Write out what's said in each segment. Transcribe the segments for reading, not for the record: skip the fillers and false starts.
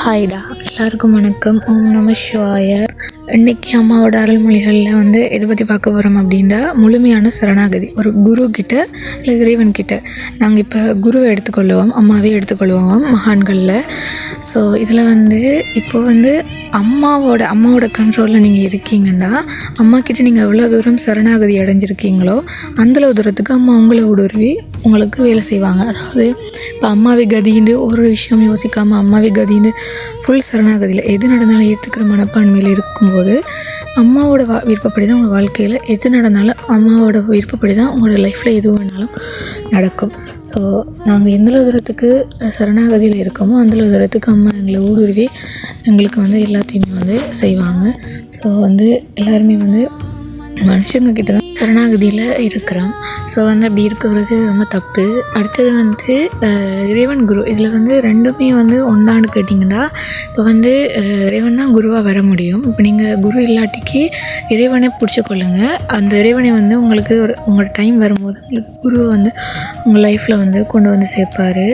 ஹாய்டா, எல்லாருக்கும் வணக்கம். ஓம் நம சிவாய. இன்றைக்கி அம்மாவோட அருள்மொழிகளில் எதை பற்றி பார்க்க போகிறோம் அப்படின்னா, முழுமையான சரணாகதி. ஒரு குரு கிட்ட இல்லை இறைவன் கிட்ட நாங்கள் இப்போ குருவை எடுத்துக்கொள்ளுவோம், அம்மாவே எடுத்துக்கொள்வோம் மகான்களில். ஸோ இதில் இப்போது அம்மாவோட கண்ட்ரோலில் நீங்கள் இருக்கீங்கன்னா, அம்மா கிட்ட நீங்கள் எவ்வளோ தூரம் சரணாகதி அடைஞ்சிருக்கீங்களோ அந்தளவு தூரத்துக்கு அம்மா உங்களை ஊடுருவி உங்களுக்கு வேலை செய்வாங்க. அதாவது இப்போ அம்மாவே கதின்னு ஒரு விஷயம் யோசிக்காமல் அம்மாவே கதின்னு ஃபுல் சரணாகதியில் எது நடந்தாலும் ஏற்றுக்கிற மனப்பான்மையில் இருக்கும்போது, அம்மாவோட விருப்பப்படி தான் உங்கள் வாழ்க்கையில் எது நடந்தாலும் அம்மாவோட விருப்பப்படி தான் உங்களோட லைஃப்பில் எது வேணாலும் நடக்கும். ஸோ நாங்கள் எந்தளவு தூரத்துக்கு சரணாகதியில் இருக்கோமோ அந்தளவு தூரத்துக்கு அம்மா எங்களை ஊடுருவி எங்களுக்கு எல்லாத்தையுமே செய்வாங்க. ஸோ எல்லாருமே மனுஷங்க கிட்ட தான் சரணாகதியில் இருக்கிறோம். ஸோ அப்படி இருக்கிறது ரொம்ப தப்பு. அடுத்தது இறைவன் குரு. இதில் ரெண்டுமே ஒன்றான்னு கேட்டிங்கன்னா, இப்போ இறைவன் தான் குருவாக வர முடியும். இப்போ நீங்கள் குரு இல்லாட்டிக்கு இறைவனை பிடிச்சிக்கொள்ளுங்க. அந்த இறைவனை உங்களுக்கு உங்களோட டைம் வரும்போது உங்களுக்கு குரு உங்கள் லைஃப்பில் கொண்டு சேர்ப்பார்.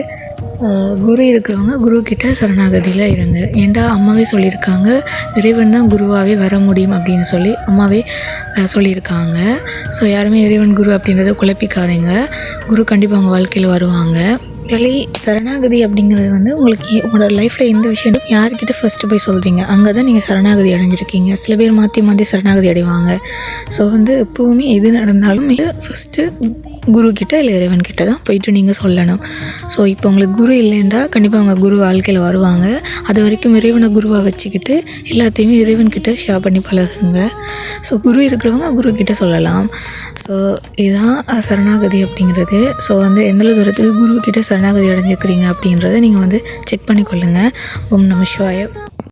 குரு இருக்கிறவங்க குருக்கிட்ட சரணாகதியில் இருங்க. ஏன்டா அம்மாவே சொல்லியிருக்காங்க, இறைவன் தான் குருவாகவே வர முடியும் அப்படின்னு சொல்லி அம்மாவே சொல்லியிருக்காங்க. ஸோ யாருமே இறைவன் குரு அப்படின்றத குழப்பிக்காதீங்க. குரு கண்டிப்பாக உங்கள் வாழ்க்கையில் வருவாங்க. சரணாகதி அப்படிங்கிறது உங்களுக்கு உங்களோட லைஃப்பில் எந்த விஷயம் யார்கிட்ட ஃபஸ்ட்டு போய் சொல்கிறீங்க, அங்கே தான் நீங்கள் சரணாகதி அடைஞ்சிருக்கீங்க. சில பேர் மாற்றி சரணாகதி அடைவாங்க. ஸோ எப்போவுமே எது நடந்தாலும் ஃபஸ்ட்டு குருக்கிட்ட இல்லை இறைவன்கிட்ட தான் போயிட்டு நீங்கள் சொல்லணும். ஸோ இப்போ உங்களுக்கு குரு இல்லைன்றா கண்டிப்பாக உங்கள் குரு வாழ்க்கையில் வருவாங்க. அது வரைக்கும் இறைவனை குருவாக வச்சுக்கிட்டு எல்லாத்தையுமே இறைவன்கிட்ட ஷேர் பண்ணி பழகுங்க. ஸோ குரு இருக்கிறவங்க குருக்கிட்ட சொல்லலாம். ஸோ இதுதான் சரணாகதி அப்படிங்கிறது. ஸோ எந்த தூரத்துக்கு குருக்கிட்ட சரணாகதி அடைஞ்சிக்கிறீங்க அப்படின்றத நீங்கள் செக் பண்ணிக்கொள்ளுங்கள். ஓம் நம சிவாய.